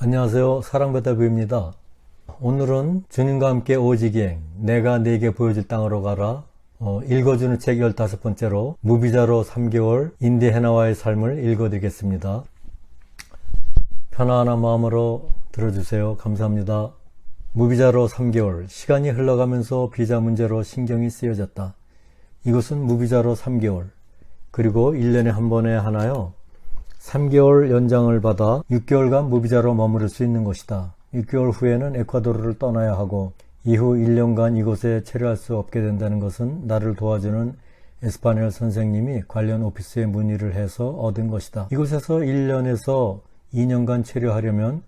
안녕하세요. 사랑배다부입니다. 오늘은 주님과 함께 오지기행 내가 네게 보여줄 땅으로 가라 읽어주는 책 15번째로 무비자로 3개월 인디애나와의 삶을 읽어드리겠습니다. 편안한 마음으로 들어주세요. 감사합니다. 무비자로 3개월 시간이 흘러가면서 비자 문제로 신경이 쓰여졌다. 이곳은 무비자로 3개월 그리고 1년에 한 번에 하나요. 3개월 연장을 받아 6개월간 무비자로 머무를 수 있는 곳이다. 6개월 후에는 에콰도르를 떠나야 하고 이후 1년간 이곳에 체류할 수 없게 된다는 것은 나를 도와주는 에스파뇰 선생님이 관련 오피스에 문의를 해서 얻은 것이다. 이곳에서 1년에서 2년간 체류하려면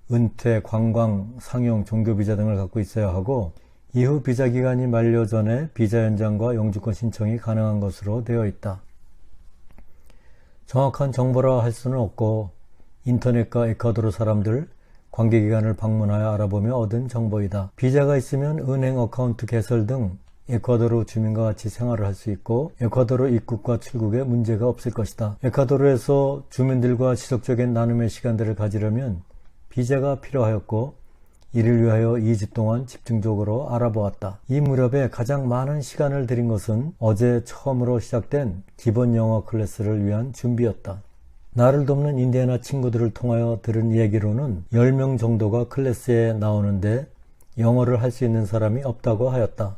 은퇴, 관광, 상용, 종교비자 등을 갖고 있어야 하고 이후 비자 기간이 만료 전에 비자 연장과 영주권 신청이 가능한 것으로 되어 있다. 정확한 정보라 할 수는 없고 인터넷과 에콰도르 사람들, 관계기관을 방문하여 알아보며 얻은 정보이다. 비자가 있으면 은행 어카운트 개설 등 에콰도르 주민과 같이 생활을 할 수 있고 에콰도르 입국과 출국에 문제가 없을 것이다. 에콰도르에서 주민들과 지속적인 나눔의 시간들을 가지려면 비자가 필요하였고 이를 위하여 2주 동안 집중적으로 알아보았다. 이 무렵에 가장 많은 시간을 들인 것은 어제 처음으로 시작된 기본 영어 클래스를 위한 준비였다. 나를 돕는 인디애나 친구들을 통하여 들은 얘기로는 10명 정도가 클래스에 나오는데 영어를 할 수 있는 사람이 없다고 하였다.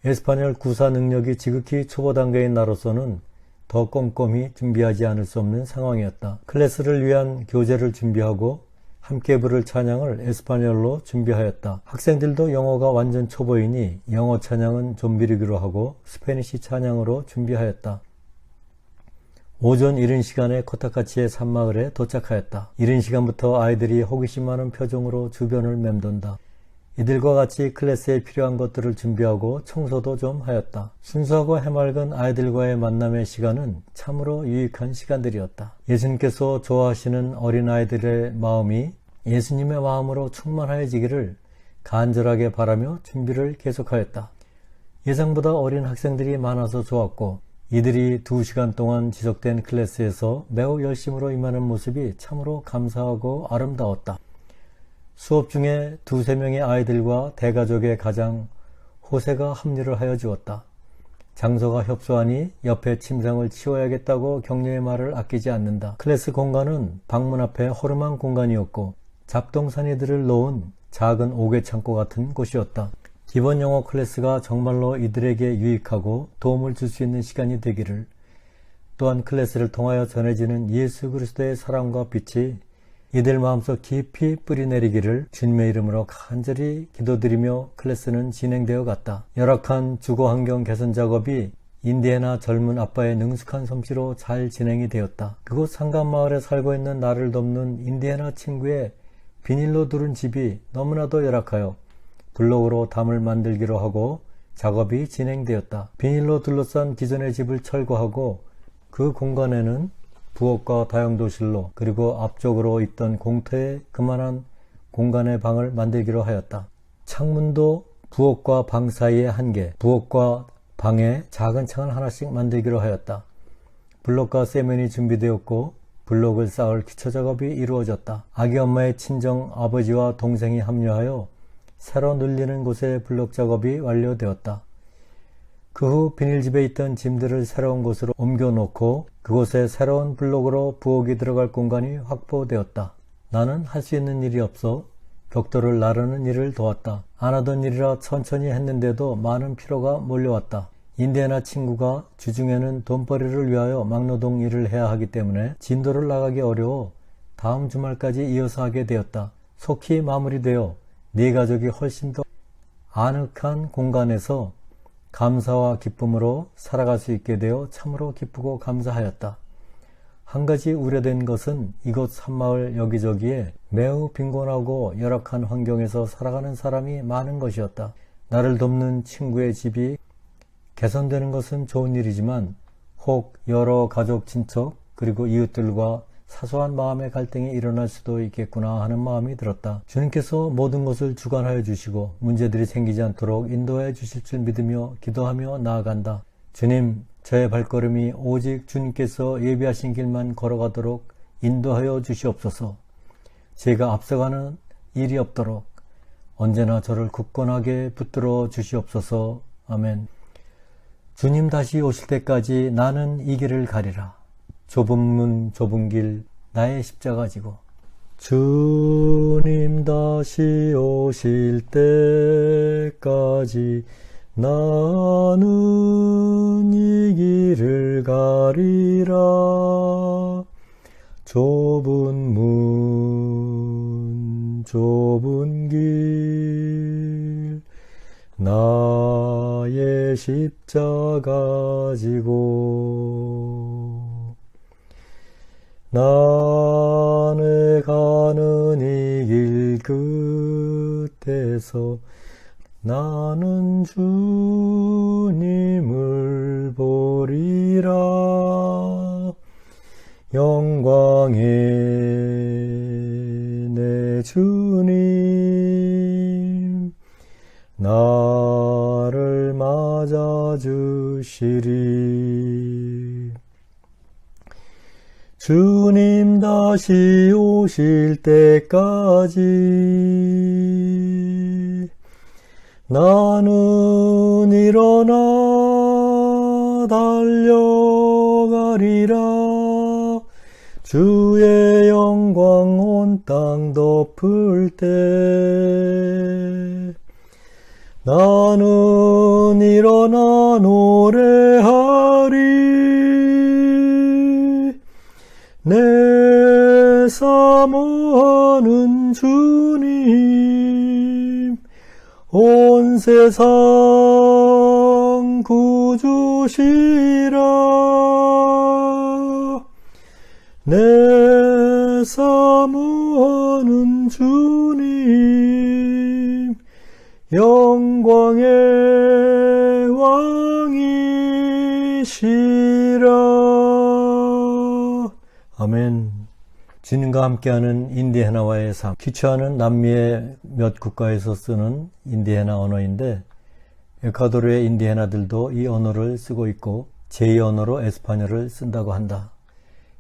에스파뇰 구사 능력이 지극히 초보 단계인 나로서는 더 꼼꼼히 준비하지 않을 수 없는 상황이었다. 클래스를 위한 교재를 준비하고 함께 부를 찬양을 에스파뇰로 준비하였다. 학생들도 영어가 완전 초보이니 영어 찬양은 좀 미루기로 하고 스페니시 찬양으로 준비하였다. 오전 이른 시간에 코타카치의 산마을에 도착하였다. 이른 시간부터 아이들이 호기심 많은 표정으로 주변을 맴돈다. 이들과 같이 클래스에 필요한 것들을 준비하고 청소도 좀 하였다. 순수하고 해맑은 아이들과의 만남의 시간은 참으로 유익한 시간들이었다. 예수님께서 좋아하시는 어린아이들의 마음이 예수님의 마음으로 충만하여지기를 간절하게 바라며 준비를 계속하였다. 예상보다 어린 학생들이 많아서 좋았고 이들이 2시간 동안 지속된 클래스에서 매우 열심으로 임하는 모습이 참으로 감사하고 아름다웠다. 수업 중에 2-3명의 아이들과 대가족의 가장 호세가 합류를 하여 주었다. 장소가 협소하니 옆에 침상을 치워야겠다고 격려의 말을 아끼지 않는다. 클래스 공간은 방문 앞에 허름한 공간이었고 잡동사니들을 놓은 작은 옥외창고 같은 곳이었다. 기본 영어 클래스가 정말로 이들에게 유익하고 도움을 줄 수 있는 시간이 되기를, 또한 클래스를 통하여 전해지는 예수 그리스도의 사랑과 빛이 이들 마음속 깊이 뿌리내리기를 주님의 이름으로 간절히 기도드리며 클래스는 진행되어 갔다. 열악한 주거 환경 개선 작업이 인디애나 젊은 아빠의 능숙한 솜씨로 잘 진행이 되었다. 그곳 상간마을에 살고 있는 나를 돕는 인디애나 친구의 비닐로 두른 집이 너무나도 열악하여 블록으로 담을 만들기로 하고 작업이 진행되었다. 비닐로 둘러싼 기존의 집을 철거하고 그 공간에는 부엌과 다용도실로 그리고 앞쪽으로 있던 공터에 그만한 공간의 방을 만들기로 하였다. 창문도 부엌과 방 사이에 1개, 부엌과 방에 작은 창을 하나씩 만들기로 하였다. 블록과 세면이 준비되었고 블록을 쌓을 기초작업이 이루어졌다. 아기 엄마의 친정 아버지와 동생이 합류하여 새로 늘리는 곳의 블록 작업이 완료되었다. 그 후 비닐집에 있던 짐들을 새로운 곳으로 옮겨놓고 그곳에 새로운 블록으로 부엌이 들어갈 공간이 확보되었다. 나는 할 수 있는 일이 없어 벽돌을 나르는 일을 도왔다. 안 하던 일이라 천천히 했는데도 많은 피로가 몰려왔다. 인디애나 친구가 주중에는 돈벌이를 위하여 막노동 일을 해야 하기 때문에 진도를 나가기 어려워 다음 주말까지 이어서 하게 되었다. 속히 마무리되어 네 가족이 훨씬 더 아늑한 공간에서 감사와 기쁨으로 살아갈 수 있게 되어 참으로 기쁘고 감사하였다. 한 가지 우려된 것은 이곳 산마을 여기저기에 매우 빈곤하고 열악한 환경에서 살아가는 사람이 많은 것이었다. 나를 돕는 친구의 집이 개선되는 것은 좋은 일이지만 혹 여러 가족, 친척 그리고 이웃들과 사소한 마음의 갈등이 일어날 수도 있겠구나 하는 마음이 들었다. 주님께서 모든 것을 주관하여 주시고 문제들이 생기지 않도록 인도해 주실 줄 믿으며 기도하며 나아간다. 주님, 저의 발걸음이 오직 주님께서 예비하신 길만 걸어가도록 인도하여 주시옵소서. 제가 앞서가는 일이 없도록 언제나 저를 굳건하게 붙들어 주시옵소서. 아멘. 주님 다시 오실 때까지 나는 이 길을 가리라. 좁은 문 좁은 길 나의 십자가 지고. 주님 다시 오실 때까지 나는 이 길을 가리라. 좁은 문 좁은 길 나의 십자가 지고. 나는 가는 이 길 끝에서 나는 주님을 보리라. 영광의 내 주님 나를 맞아주시리. 주님 다시 오실 때까지 나는 일어나 달려가리라. 주의 영광 온 땅 덮을 때 나는 일어나 노래하리. 내 사모하는 주님 온 세상 구주시라. 내 사모하는 주님 영광의 왕이시라. 아멘. 주님과 함께하는 인디애나와의 삶. 퀴추아는 남미의 몇 국가에서 쓰는 인디애나 언어인데 에콰도르의 인디애나들도 이 언어를 쓰고 있고 제2 언어로 에스파뇰을 쓴다고 한다.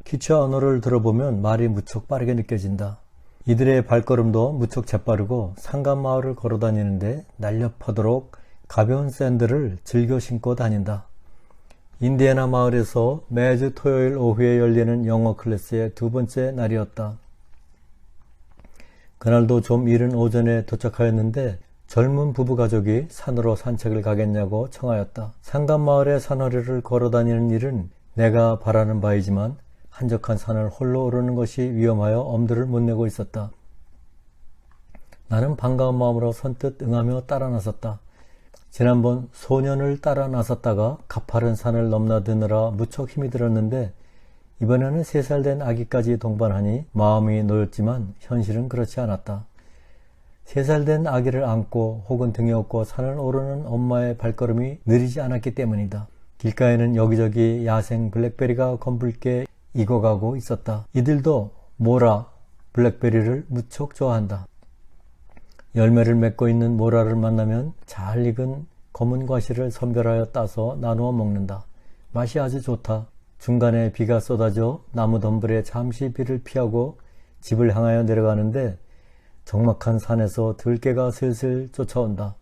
퀴추아 언어를 들어보면 말이 무척 빠르게 느껴진다. 이들의 발걸음도 무척 재빠르고 상간마을을 걸어다니는데 날렵하도록 가벼운 샌들을 즐겨 신고 다닌다. 인디애나 마을에서 매주 토요일 오후에 열리는 영어 클래스의 두 번째 날이었다. 그날도 좀 이른 오전에 도착하였는데 젊은 부부 가족이 산으로 산책을 가겠냐고 청하였다. 상간마을의 산허리를 걸어다니는 일은 내가 바라는 바이지만 한적한 산을 홀로 오르는 것이 위험하여 엄두를 못 내고 있었다. 나는 반가운 마음으로 선뜻 응하며 따라 나섰다. 지난번 소년을 따라 나섰다가 가파른 산을 넘나드느라 무척 힘이 들었는데 이번에는 3살 된 아기까지 동반하니 마음이 놓였지만 현실은 그렇지 않았다. 3살 된 아기를 안고 혹은 등에 업고 산을 오르는 엄마의 발걸음이 느리지 않았기 때문이다. 길가에는 여기저기 야생 블랙베리가 검붉게 익어가고 있었다. 이들도 모라, 블랙베리를 무척 좋아한다. 열매를 맺고 있는 모라를 만나면 잘 익은 검은 과실을 선별하여 따서 나누어 먹는다. 맛이 아주 좋다. 중간에 비가 쏟아져 나무 덤불에 잠시 비를 피하고 집을 향하여 내려가는데 적막한 산에서 들개가 슬슬 쫓아온다.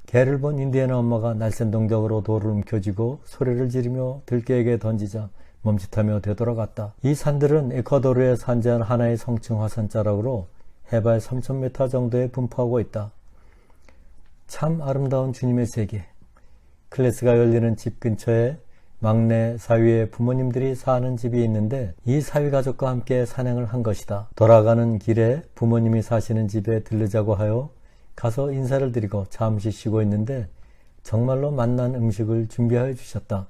개를 본 인디애나 엄마가 날쌘 동작으로 돌을 움켜쥐고 소리를 지르며 들개에게 던지자 멈칫하며 되돌아갔다. 이 산들은 에콰도르에 산재한 하나의 성층 화산자락으로 해발 3000m 정도에 분포하고 있다. 참 아름다운 주님의 세계. 클래스가 열리는 집 근처에 막내 사위의 부모님들이 사는 집이 있는데 이 사위 가족과 함께 산행을 한 것이다. 돌아가는 길에 부모님이 사시는 집에 들르자고 하여 가서 인사를 드리고 잠시 쉬고 있는데 정말로 맛난 음식을 준비하여 주셨다.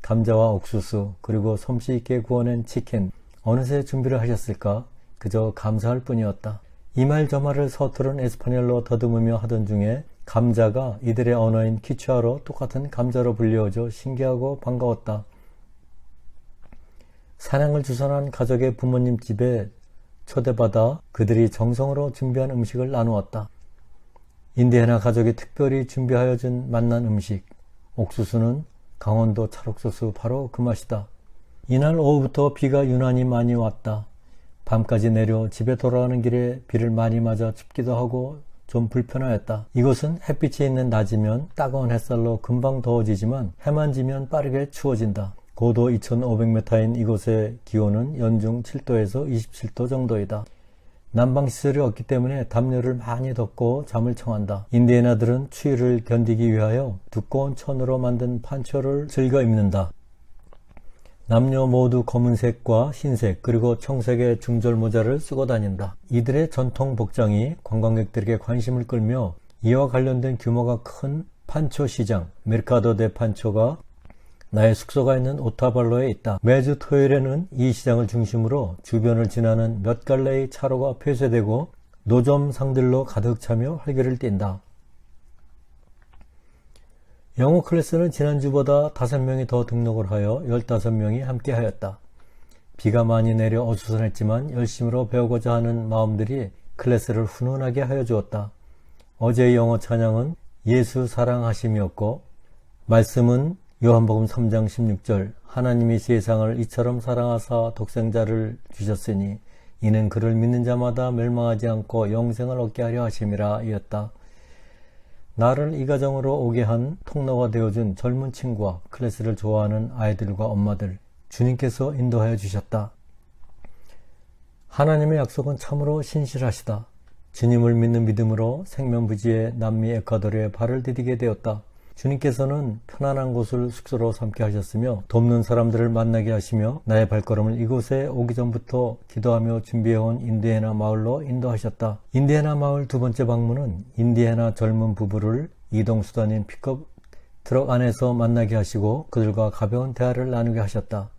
감자와 옥수수 그리고 솜씨 있게 구워낸 치킨. 어느새 준비를 하셨을까? 그저 감사할 뿐이었다. 이 말 저 말을 서투른 에스파뇰로 더듬으며 하던 중에 감자가 이들의 언어인 퀴추아로 똑같은 감자로 불려오져 신기하고 반가웠다. 산행을 주선한 가족의 부모님 집에 초대받아 그들이 정성으로 준비한 음식을 나누었다. 인디애나 가족이 특별히 준비하여 준 맛난 음식, 옥수수는 강원도 찰옥수수 바로 그 맛이다. 이날 오후부터 비가 유난히 많이 왔다. 밤까지 내려 집에 돌아가는 길에 비를 많이 맞아 춥기도 하고 좀 불편하였다. 이곳은 햇빛이 있는 낮이면 따가운 햇살로 금방 더워지지만 해만 지면 빠르게 추워진다. 고도 2500m인 이곳의 기온은 연중 7도에서 27도 정도이다. 난방시설이 없기 때문에 담요를 많이 덮고 잠을 청한다. 인디애나들은 추위를 견디기 위하여 두꺼운 천으로 만든 판초를 즐겨 입는다. 남녀 모두 검은색과 흰색 그리고 청색의 중절 모자를 쓰고 다닌다. 이들의 전통 복장이 관광객들에게 관심을 끌며 이와 관련된 규모가 큰 판초 시장 메르카도 데 판초가 나의 숙소가 있는 오타발로에 있다. 매주 토요일에는 이 시장을 중심으로 주변을 지나는 몇 갈래의 차로가 폐쇄되고 노점상들로 가득 차며 활기를 띈다. 영어 클래스는 지난주보다 5명이 더 등록을 하여 15명이 함께 하였다. 비가 많이 내려 어수선했지만 열심으로 배우고자 하는 마음들이 클래스를 훈훈하게 하여 주었다. 어제의 영어 찬양은 예수 사랑하심이었고 말씀은 요한복음 3장 16절 하나님이 세상을 이처럼 사랑하사 독생자를 주셨으니 이는 그를 믿는 자마다 멸망하지 않고 영생을 얻게 하려 하심이라 이었다. 나를 이 가정으로 오게 한 통로가 되어준 젊은 친구와 클래스를 좋아하는 아이들과 엄마들 주님께서 인도하여 주셨다. 하나님의 약속은 참으로 신실하시다. 주님을 믿는 믿음으로 생명부지의 남미 에콰도르에 발을 디디게 되었다. 주님께서는 편안한 곳을 숙소로 삼게 하셨으며 돕는 사람들을 만나게 하시며 나의 발걸음을 이곳에 오기 전부터 기도하며 준비해온 인디애나 마을로 인도하셨다. 인디애나 마을 두 번째 방문은 인디애나 젊은 부부를 이동수단인 픽업 트럭 안에서 만나게 하시고 그들과 가벼운 대화를 나누게 하셨다.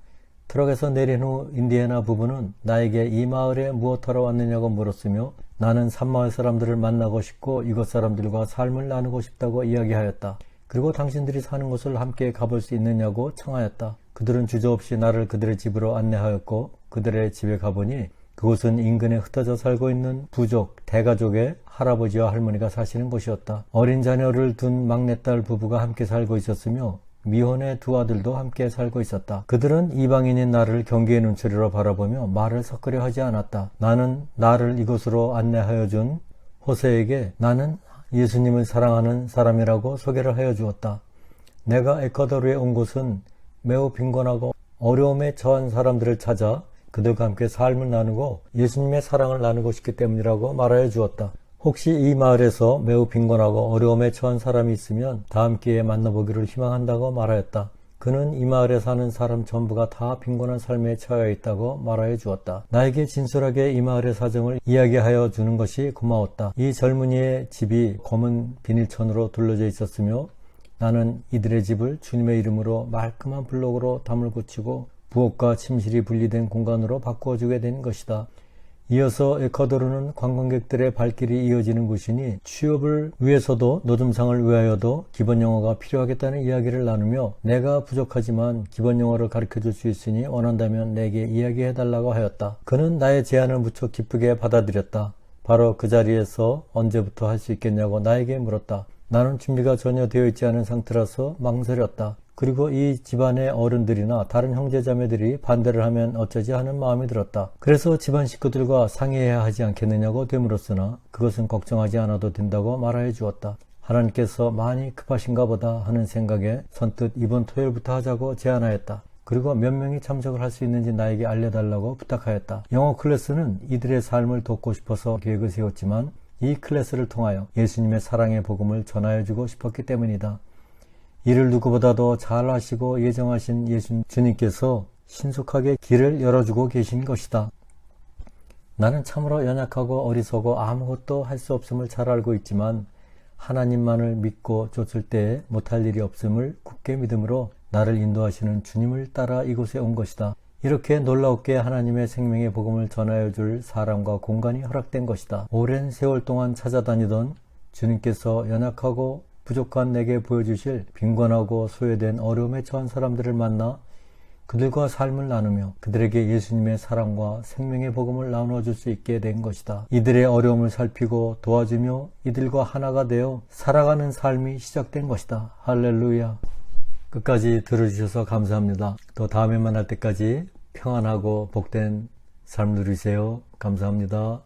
트럭에서 내린 후 인디애나 부부는 나에게 이 마을에 무엇하러 왔느냐고 물었으며 나는 산마을 사람들을 만나고 싶고 이곳 사람들과 삶을 나누고 싶다고 이야기하였다. 그리고 당신들이 사는 곳을 함께 가볼 수 있느냐고 청하였다. 그들은 주저없이 나를 그들의 집으로 안내하였고 그들의 집에 가보니 그곳은 인근에 흩어져 살고 있는 부족, 대가족의 할아버지와 할머니가 사시는 곳이었다. 어린 자녀를 둔 막내딸 부부가 함께 살고 있었으며 미혼의 두 아들도 함께 살고 있었다. 그들은 이방인인 나를 경계의 눈초리로 바라보며 말을 섞으려 하지 않았다. 나는 나를 이곳으로 안내하여 준 호세에게 나는 예수님을 사랑하는 사람이라고 소개를 하여 주었다. 내가 에콰도르에 온 곳은 매우 빈곤하고 어려움에 처한 사람들을 찾아 그들과 함께 삶을 나누고 예수님의 사랑을 나누고 싶기 때문이라고 말하여 주었다. 혹시 이 마을에서 매우 빈곤하고 어려움에 처한 사람이 있으면 다음 기회에 만나보기를 희망한다고 말하였다. 그는 이 마을에 사는 사람 전부가 다 빈곤한 삶에 처해 있다고 말하여 주었다. 나에게 진솔하게 이 마을의 사정을 이야기하여 주는 것이 고마웠다. 이 젊은이의 집이 검은 비닐천으로 둘러져 있었으며 나는 이들의 집을 주님의 이름으로 말끔한 블록으로 담을 고치고 부엌과 침실이 분리된 공간으로 바꾸어주게 된 것이다. 이어서 에콰도르는 관광객들의 발길이 이어지는 곳이니 취업을 위해서도 노점상을 위하여도 기본 영어가 필요하겠다는 이야기를 나누며 내가 부족하지만 기본 영어를 가르쳐줄 수 있으니 원한다면 내게 이야기해달라고 하였다. 그는 나의 제안을 무척 기쁘게 받아들였다. 바로 그 자리에서 언제부터 할 수 있겠냐고 나에게 물었다. 나는 준비가 전혀 되어 있지 않은 상태라서 망설였다. 그리고 이 집안의 어른들이나 다른 형제자매들이 반대를 하면 어쩌지 하는 마음이 들었다. 그래서 집안 식구들과 상의해야 하지 않겠느냐고 되물었으나 그것은 걱정하지 않아도 된다고 말하여 주었다. 하나님께서 많이 급하신가 보다 하는 생각에 선뜻 이번 토요일부터 하자고 제안하였다. 그리고 몇 명이 참석을 할 수 있는지 나에게 알려달라고 부탁하였다. 영어 클래스는 이들의 삶을 돕고 싶어서 계획을 세웠지만 이 클래스를 통하여 예수님의 사랑의 복음을 전하여주고 싶었기 때문이다. 이를 누구보다도 잘 아시고 예정하신 주님께서 신속하게 길을 열어주고 계신 것이다. 나는 참으로 연약하고 어리석어 아무것도 할 수 없음을 잘 알고 있지만 하나님만을 믿고 쫓을 때에 못할 일이 없음을 굳게 믿음으로 나를 인도하시는 주님을 따라 이곳에 온 것이다. 이렇게 놀랍게 하나님의 생명의 복음을 전하여 줄 사람과 공간이 허락된 것이다. 오랜 세월 동안 찾아다니던 주님께서 연약하고 부족한 내게 보여주실 빈곤하고 소외된 어려움에 처한 사람들을 만나 그들과 삶을 나누며 그들에게 예수님의 사랑과 생명의 복음을 나눠줄 수 있게 된 것이다. 이들의 어려움을 살피고 도와주며 이들과 하나가 되어 살아가는 삶이 시작된 것이다. 할렐루야. 끝까지 들어주셔서 감사합니다. 또 다음에 만날 때까지 평안하고 복된 삶 누리세요. 감사합니다.